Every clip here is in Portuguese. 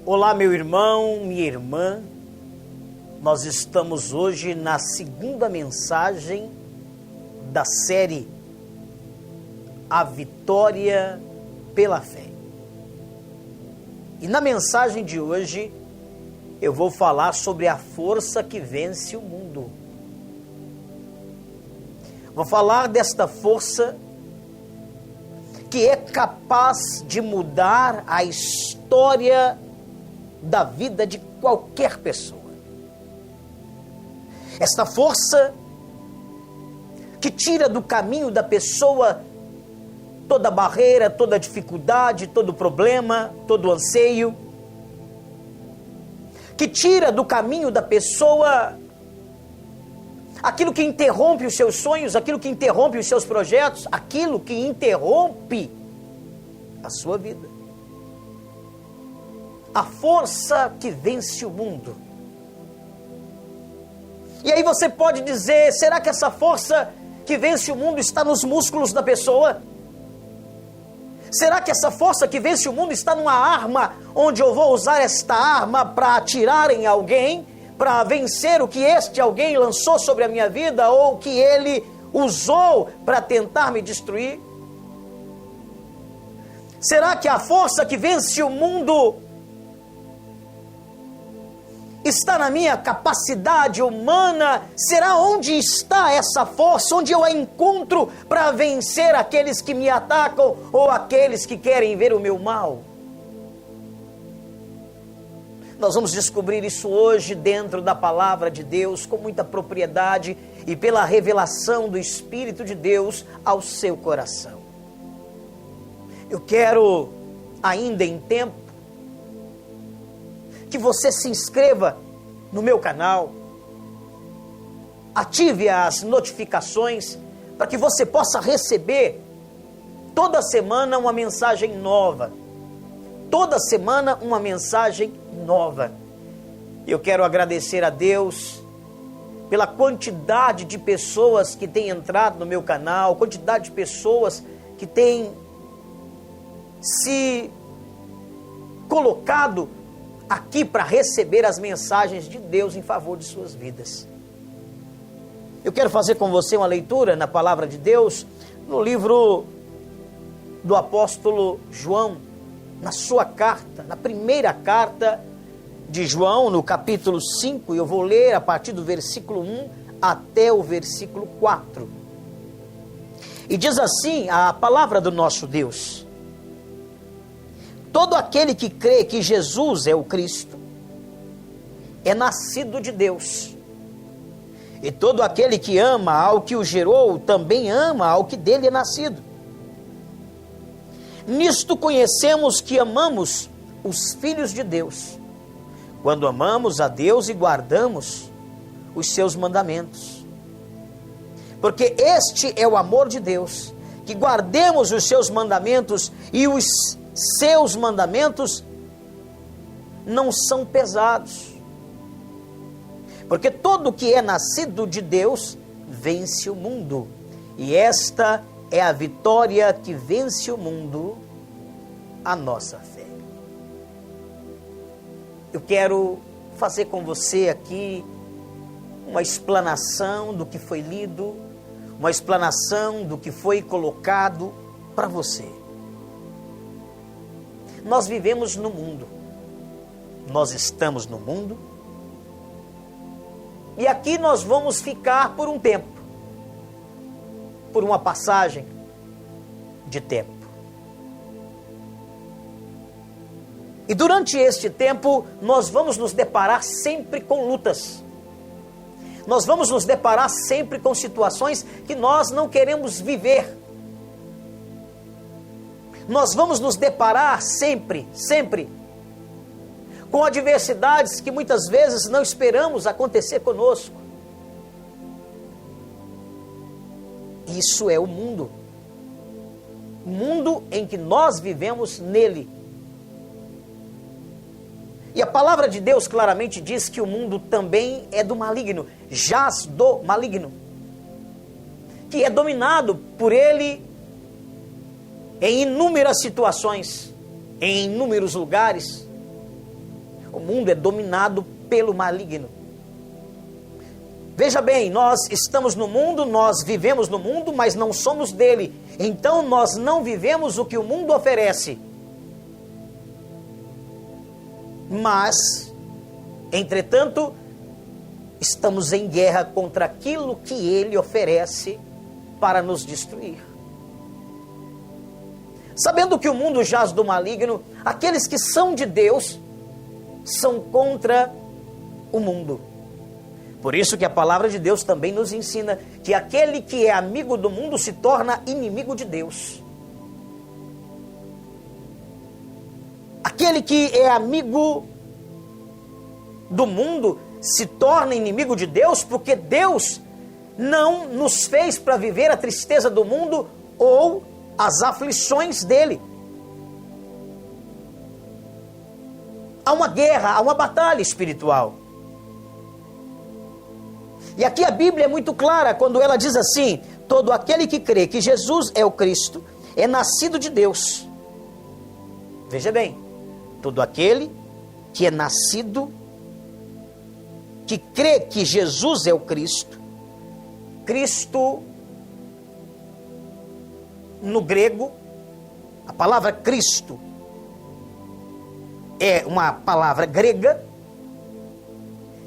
Olá, meu irmão, minha irmã. Nós estamos hoje na segunda mensagem da série A Vitória pela Fé. E na mensagem de hoje eu vou falar sobre a força que vence o mundo. Vou falar desta força que é capaz de mudar a história da vida de qualquer pessoa. Esta força que tira do caminho da pessoa toda barreira, toda dificuldade, todo problema, todo anseio. Que tira do caminho da pessoa aquilo que interrompe os seus sonhos, aquilo que interrompe os seus projetos, aquilo que interrompe a sua vida. A força que vence o mundo. E aí você pode dizer, será que essa força que vence o mundo está nos músculos da pessoa? Será que essa força que vence o mundo está numa arma, onde eu vou usar esta arma para atirar em alguém, para vencer o que este alguém lançou sobre a minha vida, ou que ele usou para tentar me destruir? Será que a força que vence o mundo está na minha capacidade humana? Será onde está essa força? Onde eu a encontro para vencer aqueles que me atacam ou aqueles que querem ver o meu mal? Nós vamos descobrir isso hoje dentro da palavra de Deus com muita propriedade e pela revelação do Espírito de Deus ao seu coração. Eu quero, ainda em tempo, que você se inscreva no meu canal, ative as notificações para que você possa receber toda semana uma mensagem nova. Toda semana uma mensagem nova. Eu quero agradecer a Deus pela quantidade de pessoas que têm entrado no meu canal, quantidade de pessoas que têm se colocado aqui para receber as mensagens de Deus em favor de suas vidas. Eu quero fazer com você uma leitura na palavra de Deus, no livro do apóstolo João, na sua carta, na primeira carta de João, no capítulo 5, eu vou ler a partir do versículo 1 até o versículo 4. E diz assim a palavra do nosso Deus: todo aquele que crê que Jesus é o Cristo é nascido de Deus. E todo aquele que ama ao que o gerou também ama ao que dele é nascido. Nisto conhecemos que amamos os filhos de Deus, quando amamos a Deus e guardamos os seus mandamentos. Porque este é o amor de Deus, que guardemos os seus mandamentos, e os seus mandamentos não são pesados. Porque todo que é nascido de Deus vence o mundo. E esta é a vitória que vence o mundo, a nossa fé. Eu quero fazer com você aqui uma explanação do que foi lido, uma explanação do que foi colocado para você. Nós vivemos no mundo, nós estamos no mundo, e aqui nós vamos ficar por um tempo, por uma passagem de tempo. E durante este tempo, nós vamos nos deparar sempre com lutas. Nós vamos nos deparar sempre com situações que nós não queremos viver. Nós vamos nos deparar sempre com adversidades que muitas vezes não esperamos acontecer conosco. Isso é o mundo. O mundo em que nós vivemos nele. E a palavra de Deus claramente diz que o mundo também é do maligno, jaz do maligno, que é dominado por ele em inúmeras situações, em inúmeros lugares. O mundo é dominado pelo maligno. Veja bem, nós estamos no mundo, nós vivemos no mundo, mas não somos dele. Então nós não vivemos o que o mundo oferece. Mas, entretanto, estamos em guerra contra aquilo que ele oferece para nos destruir. Sabendo que o mundo jaz do maligno, aqueles que são de Deus são contra o mundo. Por isso que a palavra de Deus também nos ensina que aquele que é amigo do mundo se torna inimigo de Deus. Aquele que é amigo do mundo se torna inimigo de Deus, porque Deus não nos fez para viver a tristeza do mundo ou as aflições dele. Há uma guerra, há uma batalha espiritual. E aqui a Bíblia é muito clara quando ela diz assim: todo aquele que crê que Jesus é o Cristo é nascido de Deus. Veja bem, todo aquele que é nascido, que crê que Jesus é o Cristo, Cristo, no grego, a palavra Cristo é uma palavra grega,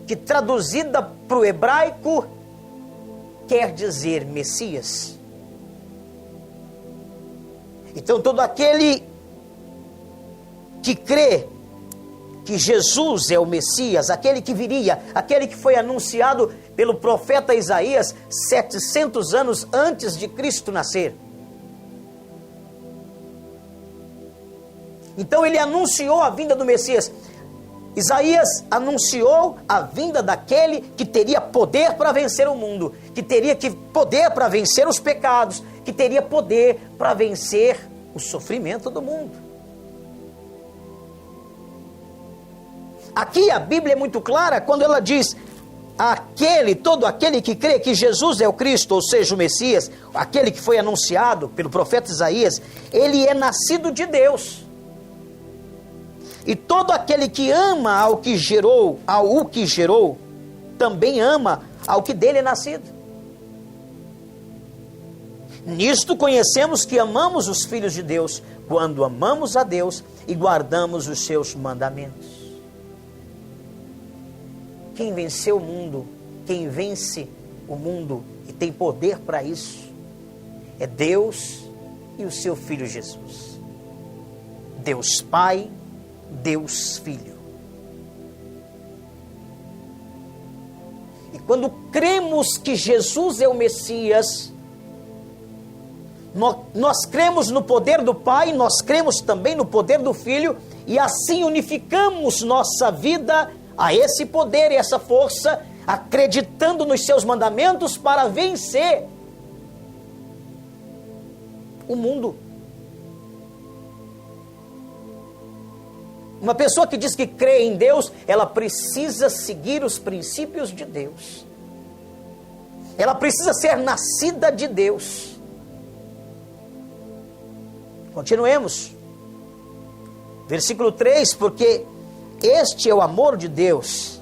que traduzida para o hebraico quer dizer Messias. Então todo aquele que crê que Jesus é o Messias, aquele que viria, aquele que foi anunciado pelo profeta Isaías 700 anos antes de Cristo nascer. Então ele anunciou a vinda do Messias. Isaías anunciou a vinda daquele que teria poder para vencer o mundo, que teria poder para vencer os pecados, que teria poder para vencer o sofrimento do mundo. Aqui a Bíblia é muito clara quando ela diz: todo aquele que crê que Jesus é o Cristo, ou seja, o Messias, aquele que foi anunciado pelo profeta Isaías, ele é nascido de Deus. E todo aquele que ama ao que gerou, também ama ao que dele é nascido. Nisto conhecemos que amamos os filhos de Deus, quando amamos a Deus e guardamos os seus mandamentos. Quem venceu o mundo, quem vence o mundo e tem poder para isso, é Deus e o seu Filho Jesus. Deus Pai, Deus Filho. E quando cremos que Jesus é o Messias, nós cremos no poder do Pai, nós cremos também no poder do Filho, e assim unificamos nossa vida a esse poder e essa força, acreditando nos seus mandamentos para vencer o mundo. Uma pessoa que diz que crê em Deus, ela precisa seguir os princípios de Deus. Ela precisa ser nascida de Deus. Continuemos. Versículo 3, porque este é o amor de Deus,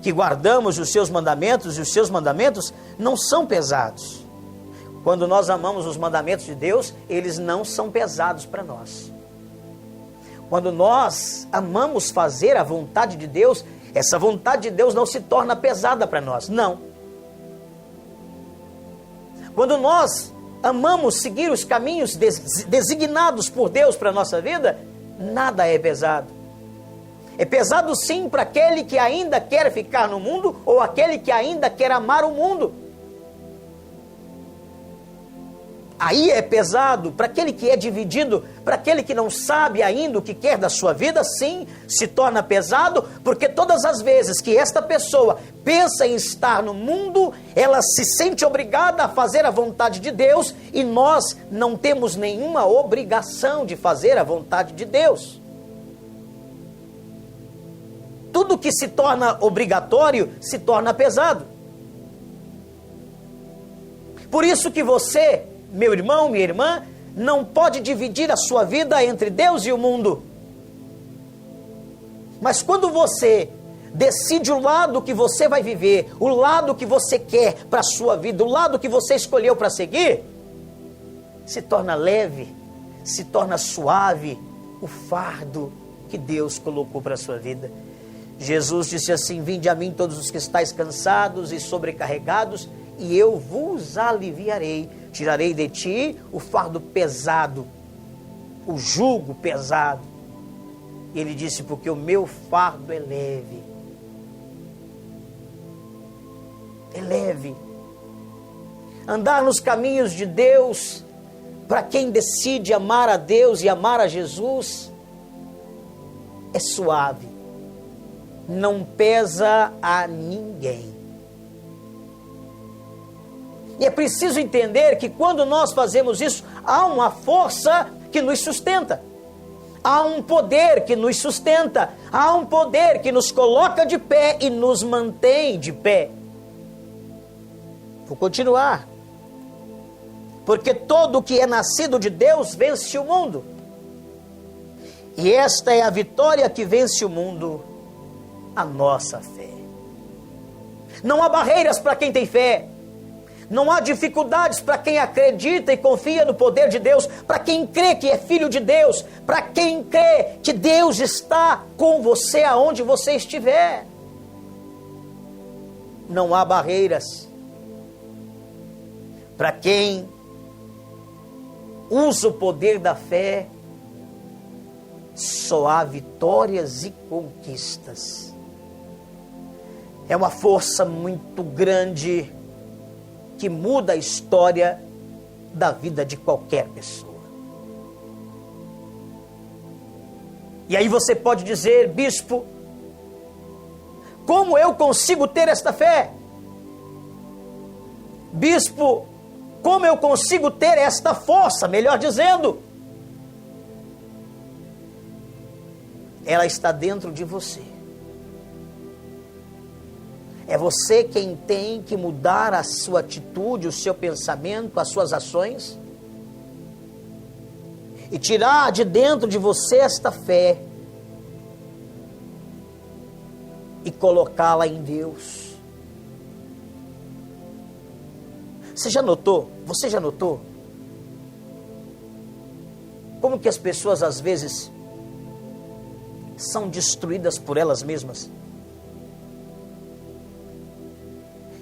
que guardamos os seus mandamentos, e os seus mandamentos não são pesados. Quando nós amamos os mandamentos de Deus, eles não são pesados para nós. Quando nós amamos fazer a vontade de Deus, essa vontade de Deus não se torna pesada para nós, não. Quando nós amamos seguir os caminhos designados por Deus para a nossa vida, nada é pesado. É pesado sim para aquele que ainda quer ficar no mundo ou aquele que ainda quer amar o mundo. Aí é pesado para aquele que é dividido, para aquele que não sabe ainda o que quer da sua vida, sim, se torna pesado, porque todas as vezes que esta pessoa pensa em estar no mundo, ela se sente obrigada a fazer a vontade de Deus, e nós não temos nenhuma obrigação de fazer a vontade de Deus. Tudo que se torna obrigatório se torna pesado. Por isso que você, meu irmão, minha irmã, não pode dividir a sua vida entre Deus e o mundo. Mas quando você decide o lado que você vai viver, o lado que você quer para a sua vida, o lado que você escolheu para seguir, se torna leve, se torna suave o fardo que Deus colocou para a sua vida. Jesus disse assim: vinde a mim todos os que estáis cansados e sobrecarregados, e eu vos aliviarei. Tirarei de ti o fardo pesado, o jugo pesado. E ele disse: porque o meu fardo é leve. É leve. Andar nos caminhos de Deus, para quem decide amar a Deus e amar a Jesus, é suave. Não pesa a ninguém. E é preciso entender que quando nós fazemos isso, há uma força que nos sustenta. Há um poder que nos sustenta. Há um poder que nos coloca de pé e nos mantém de pé. Vou continuar. Porque todo que é nascido de Deus vence o mundo. E esta é a vitória que vence o mundo, a nossa fé. Não há barreiras para quem tem fé. Não há dificuldades para quem acredita e confia no poder de Deus, para quem crê que é filho de Deus, para quem crê que Deus está com você aonde você estiver. Não há barreiras para quem usa o poder da fé. Só há vitórias e conquistas. É uma força muito grande que muda a história da vida de qualquer pessoa. E aí você pode dizer: bispo, como eu consigo ter esta fé? Bispo, como eu consigo ter esta força? Melhor dizendo, ela está dentro de você. É você quem tem que mudar a sua atitude, o seu pensamento, as suas ações, e tirar de dentro de você esta fé e colocá-la em Deus. Você já notou? Você já notou? Como que as pessoas às vezes são destruídas por elas mesmas?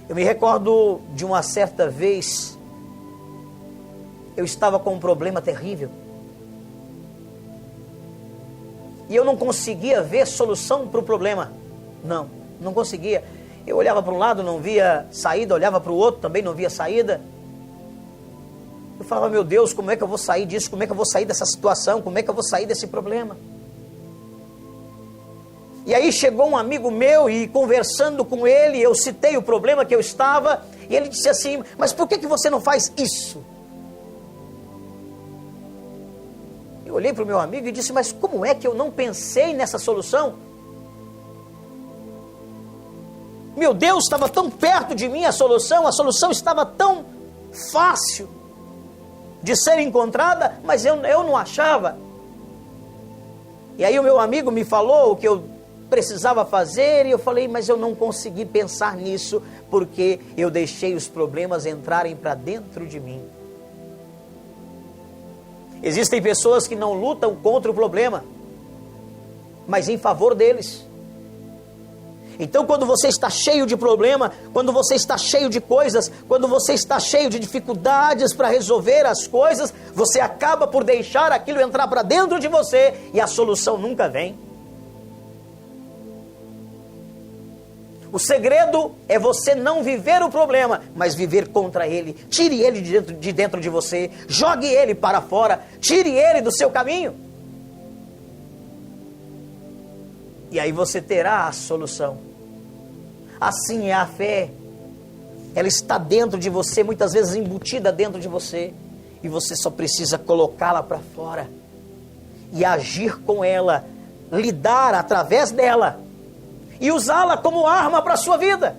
Eu me recordo de uma certa vez, eu estava com um problema terrível. E eu não conseguia ver solução para o problema. Não conseguia. Eu olhava para um lado, não via saída, olhava para o outro, também não via saída. Eu falava: meu Deus, como é que eu vou sair disso? Como é que eu vou sair dessa situação? Como é que eu vou sair desse problema? E aí chegou um amigo meu e, conversando com ele, eu citei o problema que eu estava, e ele disse assim: mas por que você não faz isso? Eu olhei para o meu amigo e disse: mas como é que eu não pensei nessa solução? Meu Deus, estava tão perto de mim a solução estava tão fácil de ser encontrada, mas eu não achava. E aí o meu amigo me falou o que eu precisava fazer, e eu falei: mas eu não consegui pensar nisso, porque eu deixei os problemas entrarem para dentro de mim. Existem pessoas que não lutam contra o problema, mas em favor deles. Então, quando você está cheio de problema, quando você está cheio de coisas, quando você está cheio de dificuldades para resolver as coisas, você acaba por deixar aquilo entrar para dentro de você e a solução nunca vem. O segredo é você não viver o problema, mas viver contra ele. Tire ele de dentro de você, jogue ele para fora, tire ele do seu caminho. E aí você terá a solução. Assim é a fé. Ela está dentro de você, muitas vezes embutida dentro de você, e você só precisa colocá-la para fora e agir com ela, lidar através dela e usá-la como arma para a sua vida.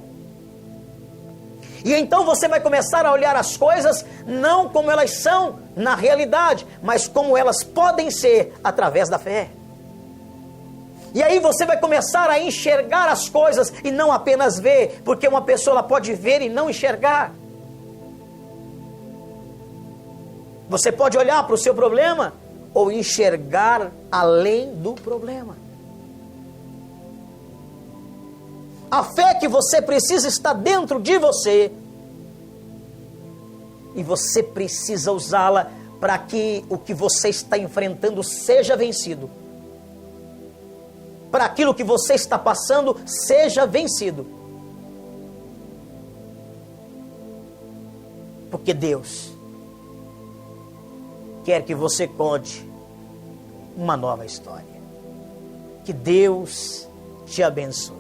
E então você vai começar a olhar as coisas não como elas são na realidade, mas como elas podem ser através da fé. E aí você vai começar a enxergar as coisas e não apenas ver, porque uma pessoa ela pode ver e não enxergar. Você pode olhar para o seu problema ou enxergar além do problema. A fé que você precisa está dentro de você e você precisa usá-la para que o que você está enfrentando seja vencido. Para aquilo que você está passando seja vencido. Porque Deus quer que você conte uma nova história. Que Deus te abençoe.